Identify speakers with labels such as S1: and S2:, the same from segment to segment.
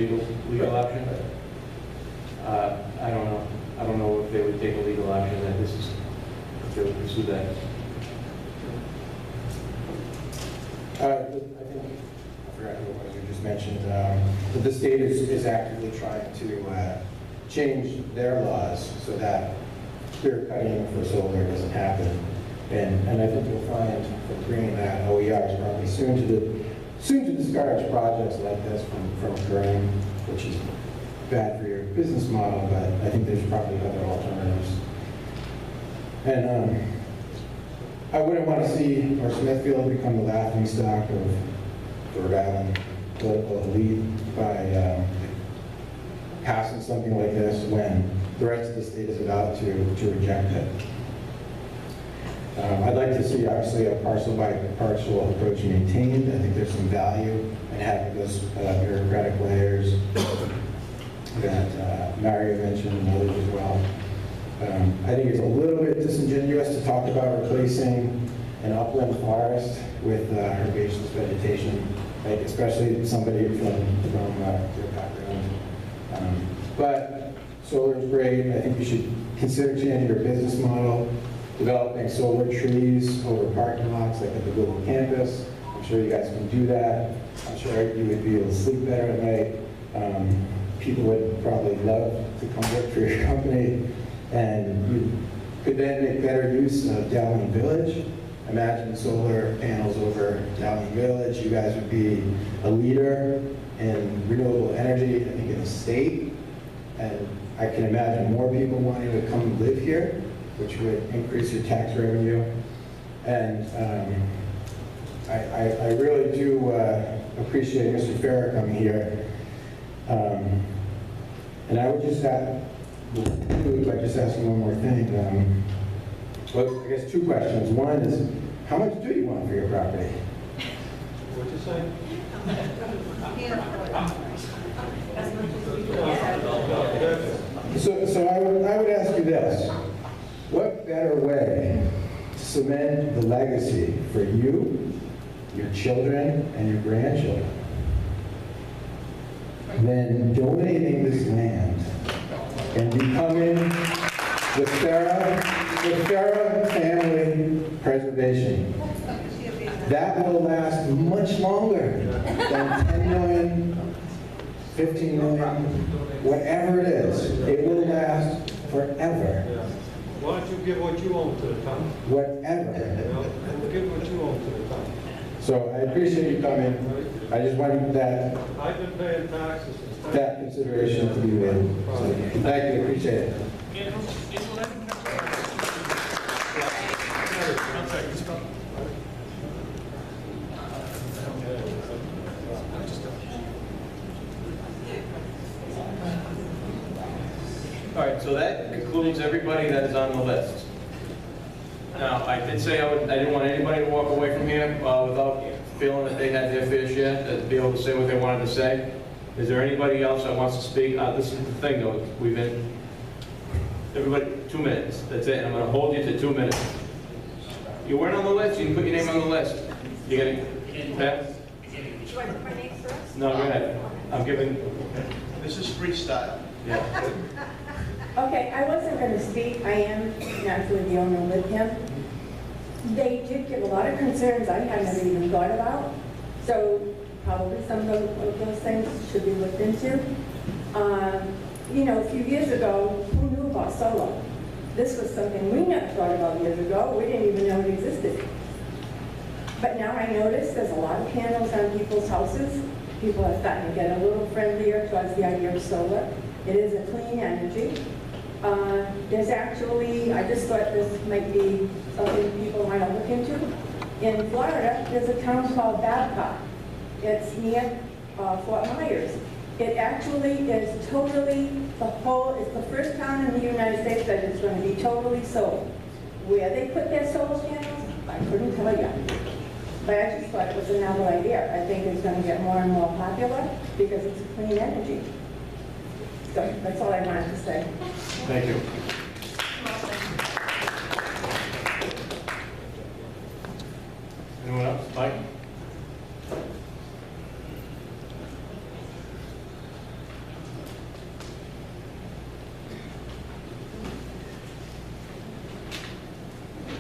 S1: legal option. I don't know. I don't know if they would take a legal option that this is, if they would pursue that.
S2: I think, I forgot who it was you just mentioned, but the state is actively trying to change their laws so that clear cutting for solar doesn't happen. And I think you'll find from green that OER is probably soon to discourage projects like this from occurring, which is bad for your business model, but I think there's probably other alternatives. And I wouldn't want to see North Smithfield become the laughingstock of Rhode Island political elite by passing something like this when the rest of the state is about to reject it. I'd like to see, obviously, a parcel-by-parcel approach maintained. I think there's some value in having those bureaucratic layers that Mario mentioned and others as well. I think it's a little bit disingenuous to talk about replacing an upland forest with herbaceous vegetation, like especially somebody from your background. But solar is great. I think you should consider changing your business model, developing solar trees over parking lots like at the Google campus. I'm sure you guys can do that. I'm sure you would be able to sleep better at night. People would probably love to come work for your company. And you could then make better use of Dowling Village. Imagine solar panels over Dowling Village. You guys would be a leader in renewable energy, I think, in the state. And I can imagine more people wanting to come live here, which would increase your tax revenue. And I really do appreciate Mr. Farrer coming here. And I would just conclude by just asking one more thing. Well, I guess two questions. One is, how much do you want for your property?
S3: What'd you say?
S2: So I would ask you this. What better way to cement the legacy for you, your children, and your grandchildren than donating this land and becoming the Farrer family preservation? That will last much longer than 10 million, 15 million, whatever it is. It will last forever.
S3: Why don't you give what you own to the town?
S2: Whatever.
S3: Give what you own to the town.
S2: So I appreciate you coming. I just wanted that
S3: I've been paying taxes since.
S2: that consideration to be made. So, thank you, appreciate it.
S1: All right, so that concludes everybody that is on the list. Now, I did say I didn't want anybody to walk away from here without feeling that they had their fair share, to be able to say what they wanted to say. Is there anybody else that wants to speak? This is the thing, though. Everybody, 2 minutes. That's it. I'm going to hold you to 2 minutes. You weren't on the list. You can put your name on the list. You get it? Pat?
S4: Do you want to put my name first?
S1: No, go ahead. I'm giving.
S5: This is freestyle.
S1: Yeah.
S4: Okay, I wasn't going to speak. I am naturally the owner with him. They did give a lot of concerns I hadn't even thought about. So probably some of those things should be looked into. You know, a few years ago, who knew about solar? This was something we never thought about years ago. We didn't even know it existed. But now I notice there's a lot of panels on people's houses. People are starting to get a little friendlier towards the idea of solar. It is a clean energy. There's actually, I just thought this might be something people might look into. In Florida, there's a town called Babcock. It's near Fort Myers. It actually is totally, it's the first town in the United States that is going to be totally solar. Where they put their solar panels, I couldn't tell you. But I just thought it was a novel idea. I think it's going to get more and more popular because it's clean energy. So that's all I wanted to say.
S1: Thank you. Anyone else? Mike?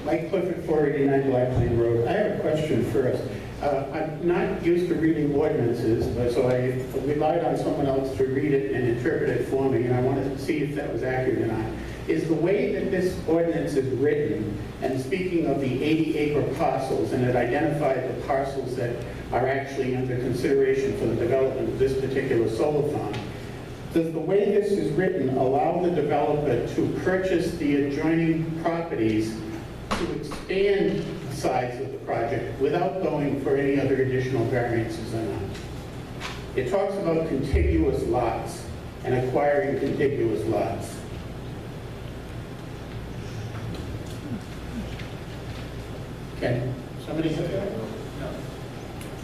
S6: Mike Clifford, 489 Black Plain Road. I have a question first. I'm not used to reading ordinances, so I relied on someone else to read it and interpret it for me, and I wanted to see if that was accurate or not. Is the way that this ordinance is written, and speaking of the 80-acre parcels, and it identified the parcels that are actually under consideration for the development of this particular solar farm, does the way this is written allow the developer to purchase the adjoining properties to expand the size of the project without going for any other additional variances or not? It talks about contiguous lots and acquiring contiguous lots. Can somebody say that? No.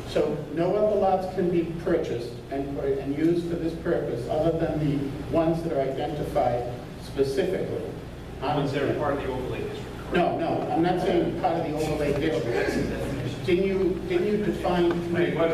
S6: So no other lots can be purchased and used for this purpose other than the ones that are identified specifically.
S7: Ones that are part of the overlay district.
S6: No, I'm not saying part of the overlay district. Didn't you define?
S1: Wait,
S7: I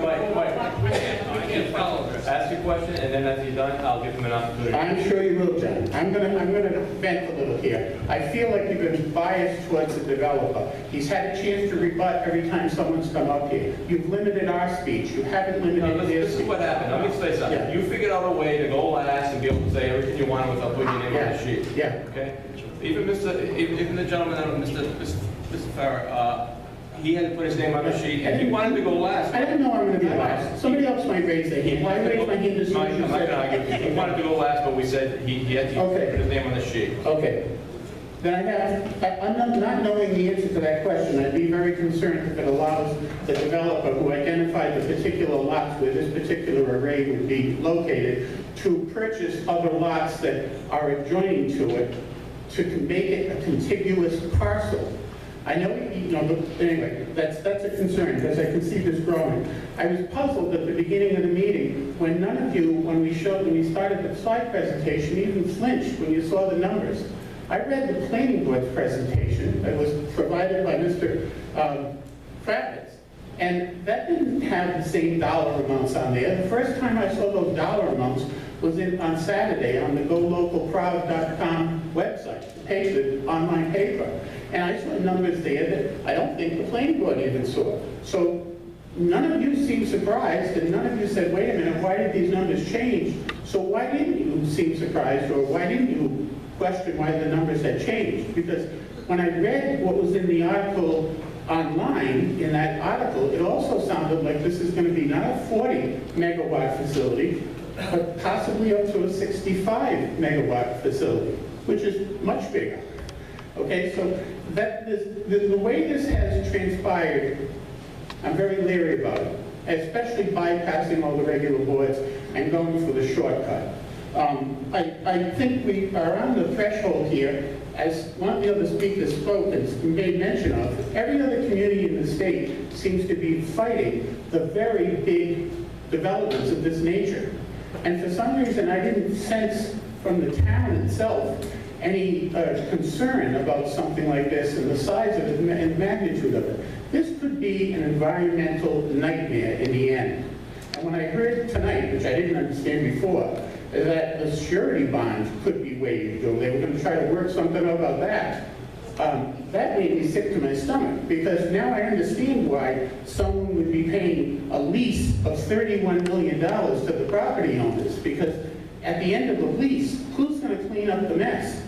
S7: can't follow this.
S1: ask your question, and then after you're done, I'll give him an opportunity.
S6: I'm sure you will, John. I'm gonna vent a little here. I feel like you've been biased towards the developer. He's had a chance to rebut every time someone's come up here. You've limited our speech. You haven't
S1: No,
S6: limited their
S1: this is
S6: speech.
S1: what happened. Let me say something.
S6: Yeah.
S1: You figured out a way to go last and be able to say everything you want without putting your name on the sheet.
S6: Yeah.
S1: Okay? Even the gentleman, Mr. Farrer, he had to put his name on the sheet, and he wanted to go last.
S6: I don't know I'm gonna be last. Somebody else might raise their hand. I raised my hand as soon as
S1: I'm
S6: you
S1: not
S6: said.
S1: gonna argue. He wanted to go last, but we said he had to
S6: Okay.
S1: put his name on the sheet.
S6: Okay. Then I'm not knowing the answer to that question. I'd be very concerned if it allows the developer who identified the particular lots where this particular array would be located to purchase other lots that are adjoining to it to make it a contiguous parcel. I know, but anyway, that's a concern because I can see this growing. I was puzzled at the beginning of the meeting when none of you, when we started the slide presentation, even flinched when you saw the numbers. I read the planning board's presentation that was provided by Mr. Kravitz, and that didn't have the same dollar amounts on there. The first time I saw those dollar amounts was on Saturday on the GoLocalProud.com website, the online paper. And I saw numbers there that I don't think the planning board even saw. So none of you seemed surprised, and none of you said, wait a minute, why did these numbers change? So why didn't you seem surprised, or why didn't you question why the numbers had changed? Because when I read what was in the article online, in that article, it also sounded like this is going to be not a 40 megawatt facility, but possibly up to a 65 megawatt facility, which is much bigger. Okay, so the way this has transpired, I'm very leery about it, especially bypassing all the regular boards and going for the shortcut. I think we are on the threshold here, as one of the other speakers spoke and made mention of. Every other community in the state seems to be fighting the very big developments of this nature. And for some reason, I didn't sense from the town itself any concern about something like this and the size of it and magnitude of it. This could be an environmental nightmare in the end. And when I heard tonight, which I didn't understand before, that the surety bond could be waived, or they were going to try to work something about that, that made me sick to my stomach, because now I understand why someone would be paying a lease of $31 million to the property owners, because at the end of the lease, who's going to clean up the mess?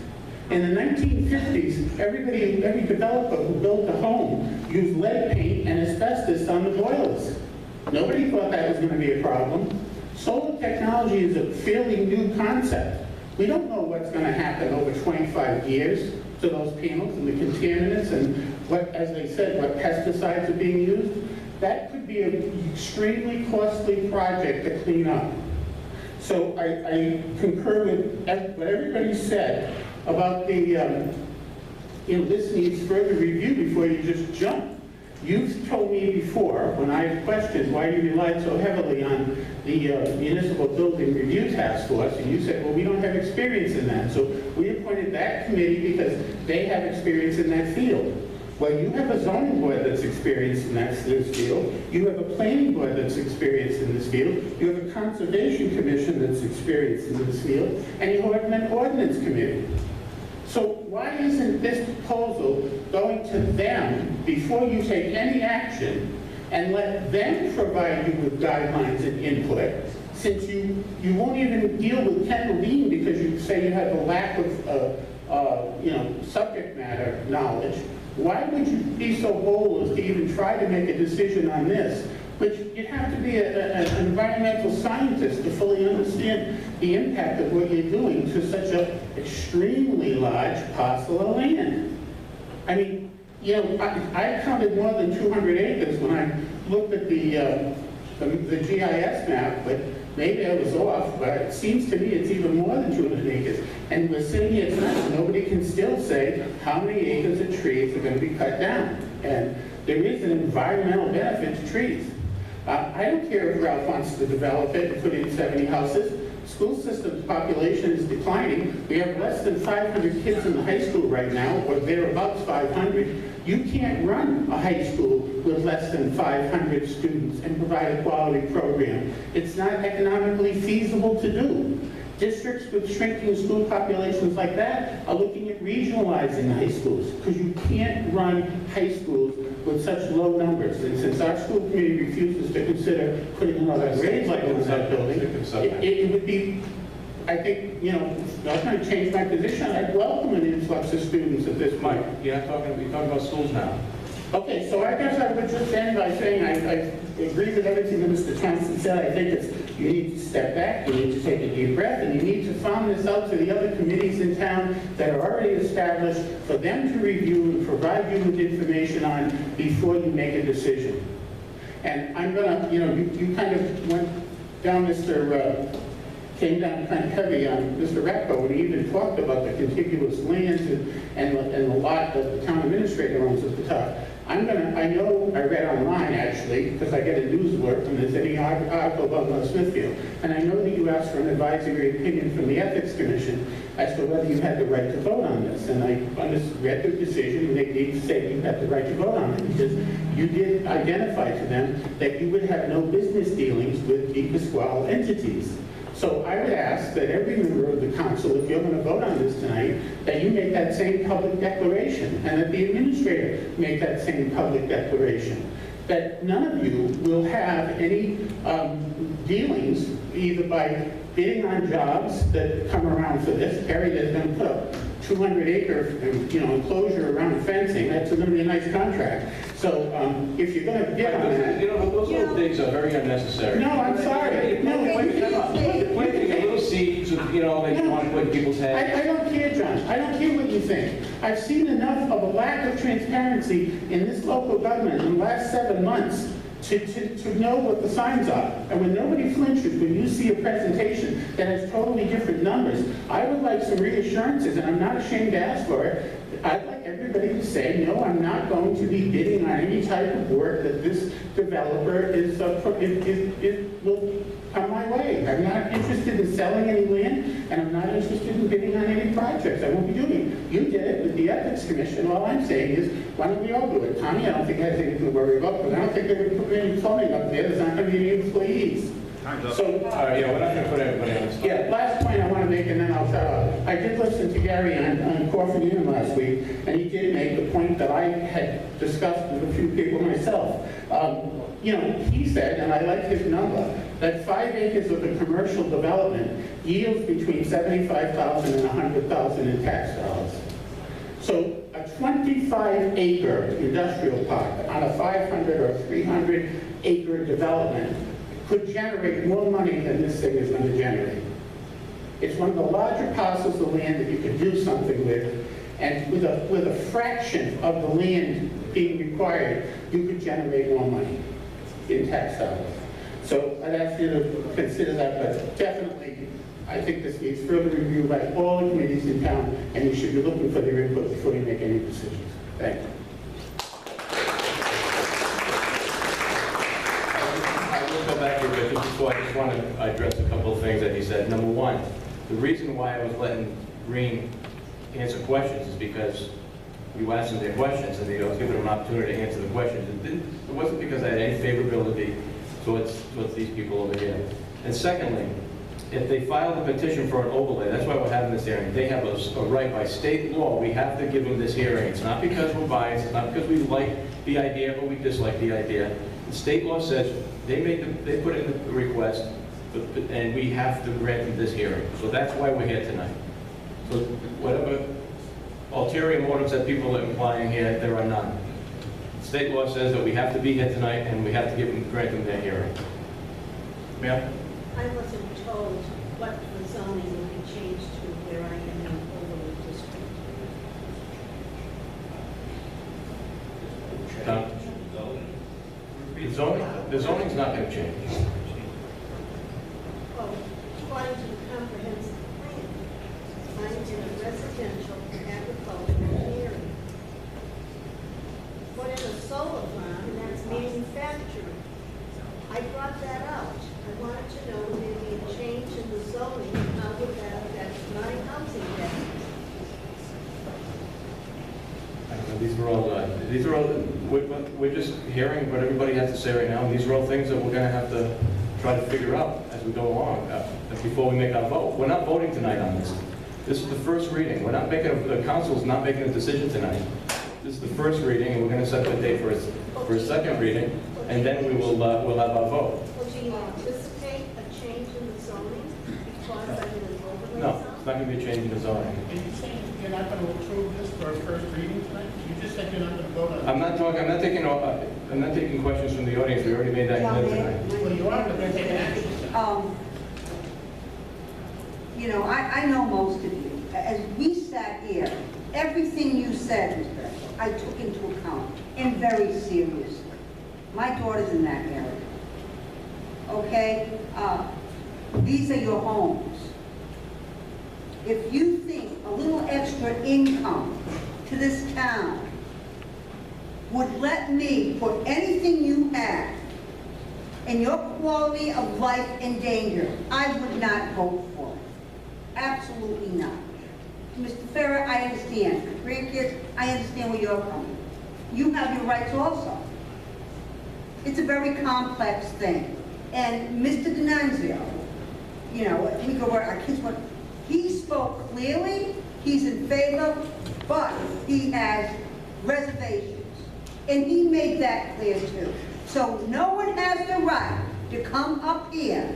S6: In the 1950s, every developer who built a home used lead paint and asbestos on the boilers. Nobody thought that was going to be a problem. Solar technology is a fairly new concept. We don't know what's going to happen over 25 years to those panels and the contaminants and what, as they said, what pesticides are being used. That could be an extremely costly project to clean up. So I concur with what everybody said about the, this needs further review before you just jump. You've told me before, when I've questioned why you relied so heavily on the Municipal Building Review Task Force, and you said, well, we don't have experience in that. So we appointed that committee because they have experience in that field. Well, you have a zoning board that's experienced in this field. You have a planning board that's experienced in this field. You have a conservation commission that's experienced in this field. And you have an ordinance committee. So why isn't this proposal going to them before you take any action and let them provide you with guidelines and input, since you won't even deal with Ken Levine because you say you have a lack of subject matter knowledge? Why would you be so bold as to even try to make a decision on this, which you'd have to be an environmental scientist to fully understand the impact of what you're doing to such an extremely large parcel of land? I mean, I counted more than 200 acres when I looked at the GIS map, but maybe I was off, but it seems to me it's even more than 200 acres. And we're sitting here tonight, and nobody can still say how many acres of trees are going to be cut down. And there is an environmental benefit to trees. I don't care if Ralph wants to develop it and put in 70 houses. School system's population is declining. We have less than 500 kids in the high school right now, or thereabouts 500. You can't run a high school with less than 500 students and provide a quality program. It's not economically feasible to do. Districts with shrinking school populations like that are looking at regionalizing high schools, because you can't run high schools with such low numbers. And since our school committee refuses to consider putting another grade level in that building, it would be, I think, I'm not going to change my position. I'd welcome an influx of students at this point.
S1: Mike, you're talking about schools now.
S6: Okay, so I guess I would just end by saying I agree with everything that Mr. Thompson said. I think you need to step back, you need to take a deep breath, and you need to farm this out to the other committees in town that are already established for them to review and provide you with information on before you make a decision. And I'm gonna, you kind of went down came down kind of heavy on Mr. Ratko, and he even talked about the contiguous lands and the lot that the town administrator owns at the top. I know I read online actually, because I get a news alert when there's any article about Smithfield, and I know that you asked for an advisory opinion from the Ethics Commission as to whether you had the right to vote on this, and I read the decision, and they said you had the right to vote on it, because you did identify to them that you would have no business dealings with the Pasquale entities. So I would ask that every member of the council, if you're going to vote on this tonight, that you make that same public declaration, and that the administrator make that same public declaration. That none of you will have any dealings either by bidding on jobs that come around for this. Perry is going to put up 200-acre enclosure around fencing. That's going to be a nice contract. So if you're going to bid on that...
S1: Those little things are very unnecessary.
S6: No, I'm sorry. No,
S1: You're planting a little seed, so, they want to put in people's heads.
S6: I don't care, John. I don't care what you think. I've seen enough of a lack of transparency in this local government in the last 7 months to know what the signs are. And when nobody flinches, when you see a presentation that has totally different numbers, I would like some reassurances, and I'm not ashamed to ask for it. I'd like everybody to say, no, I'm not going to be bidding on any type of work that this developer will come my way. I'm not interested in selling any land, and I'm not interested in bidding on any projects. I won't be doing it. You did it with the Ethics Commission. All I'm saying is, why don't we all do it? Tommy, I don't think has anything to worry about, because I don't think they're going to put any plumbing up there. There's not going to be any employees. So,
S1: All right, we're not going to put everybody on the spot.
S6: yeah, last point I want to make, and then I'll shut up. I did listen to Gary on Corford Union last week, and he did make the point that I had discussed with a few people myself. He said, and I like his number, that 5 acres of the commercial development yields between $75,000 and $100,000 in tax dollars. So a 25-acre industrial park on a 500 or 300-acre development could generate more money than this thing is going to generate. It's one of the larger parcels of land that you could do something with, and with a fraction of the land being required, you could generate more money in tax dollars. So I'd ask you to consider that, but definitely, I think this needs further review by all the committees in town, and you should be looking for their input before you make any decisions. Thank you.
S1: Go back to Richard before. I just want to address a couple of things that he said. Number one, the reason why I was letting Green answer questions is because you asked them their questions and I was giving them an opportunity to answer the questions. It wasn't because I had any favorability towards these people over here. And secondly, if they file a petition for an overlay, that's why we're having this hearing. They have a right by state law, we have to give them this hearing. It's not because we're biased, it's not because we like the idea or we dislike the idea. The state law says they put in the request, and we have to grant them this hearing. So that's why we're here tonight. So whatever ulterior motives that people are implying here, there are none. State law says that we have to be here tonight and we have to grant them their hearing. Ma'am?
S8: I wasn't told what the zoning would be changed to where I am in an overlay district.
S1: The zoning's not going to change.
S8: Well, according to the comprehensive plan, I'm in a residential agricultural area. Put in a solar farm, and that's manufacturing. I brought that out. I wanted to know would there be a change in the zoning, and how would that affect my housing density?
S1: These are all, we're just hearing what everybody has to say right now. These are all things that we're going to have to try to figure out as we go along, before we make our vote. We're not voting tonight on this. This is the first reading. We're not making, the council's not making a decision tonight. This is the first reading, and we're going to set the date for a second reading, and then we'll have our vote.
S8: Well, do you anticipate a change in the zoning because I'm in an overlay
S1: No,
S8: zone?
S1: it's not going to be a change in the zoning.
S6: Are you saying you're not going to approve this for a first reading tonight? You just said you're not going to vote on it.
S1: I'm not taking questions from the audience. We already made that clear tonight.
S6: Well, you are, but they're taking action.
S9: You know, I know most of you. As we sat here, everything you said, Mr. Becker, I took into account, and very seriously. My daughter's in that area. Okay? These are your homes. If you think a little extra income to this town would let me put anything you have and your quality of life in danger, I would not vote for it. Absolutely not. Mr. Ferrer, I understand. Grandkids, I understand where you're coming. You have your rights also. It's a very complex thing. And Mr. D'Annunzio, you know, we go where our kids went, he spoke clearly, he's in favor, but he has reservations. And he made that clear too. So no one has the right to come up here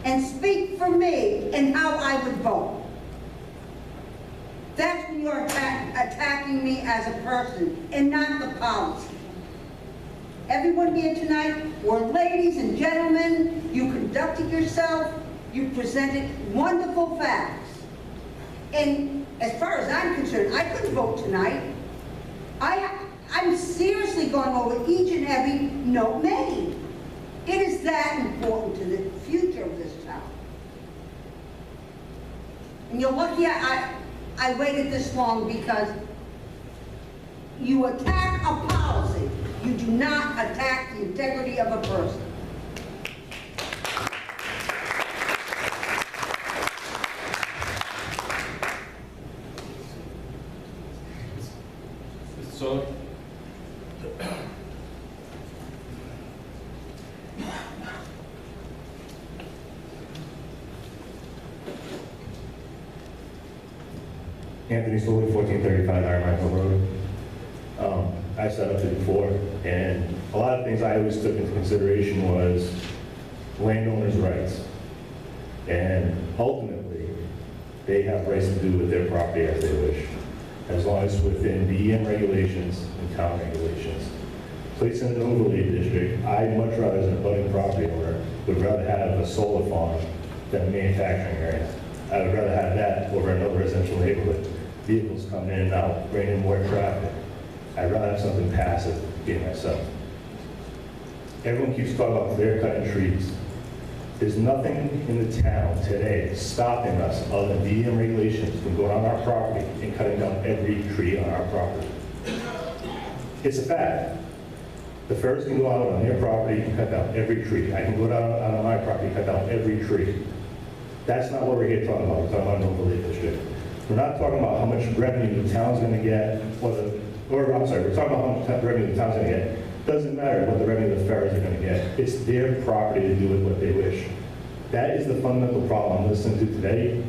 S9: and speak for me and how I would vote. That's when you're attacking me as a person and not the policy. Everyone here tonight were ladies and gentlemen. You conducted yourself. You presented wonderful facts. And as far as I'm concerned, I couldn't vote tonight. I'm seriously going over each and every note made. It is that important to the future of this town. And you're lucky I waited this long because you attack a policy. You do not attack the integrity of a person.
S1: So,
S10: Anthony Slowly, 1435 Iron Michael Road. I set up it before, and a lot of things I always took into consideration was landowners' rights. And ultimately, they have rights to do with their property as they wish, as long as it's within BEM regulations and town regulations. Placing an overlay district, I'd much rather, as an abutting property owner, would rather have a solar farm than a manufacturing area. I would rather have that over another residential neighborhood. Vehicles coming in and out, bringing more traffic. I'd rather have something passive, being myself. Everyone keeps talking about clear cutting trees. There's nothing in the town today stopping us other than BEM regulations from going on our property and cutting down every tree on our property. It's a fact. The Ferrers can go out on their property and cut down every tree. I can go down on my property and cut down every tree. That's not what we're here talking about. We're talking about an overlay district. We're not talking about how much revenue the town's going to get, we're talking about how much revenue the town's going to get. Doesn't matter what the revenue the Ferrers are going to get. It's their property to do with what they wish. That is the fundamental problem I'm listening to today.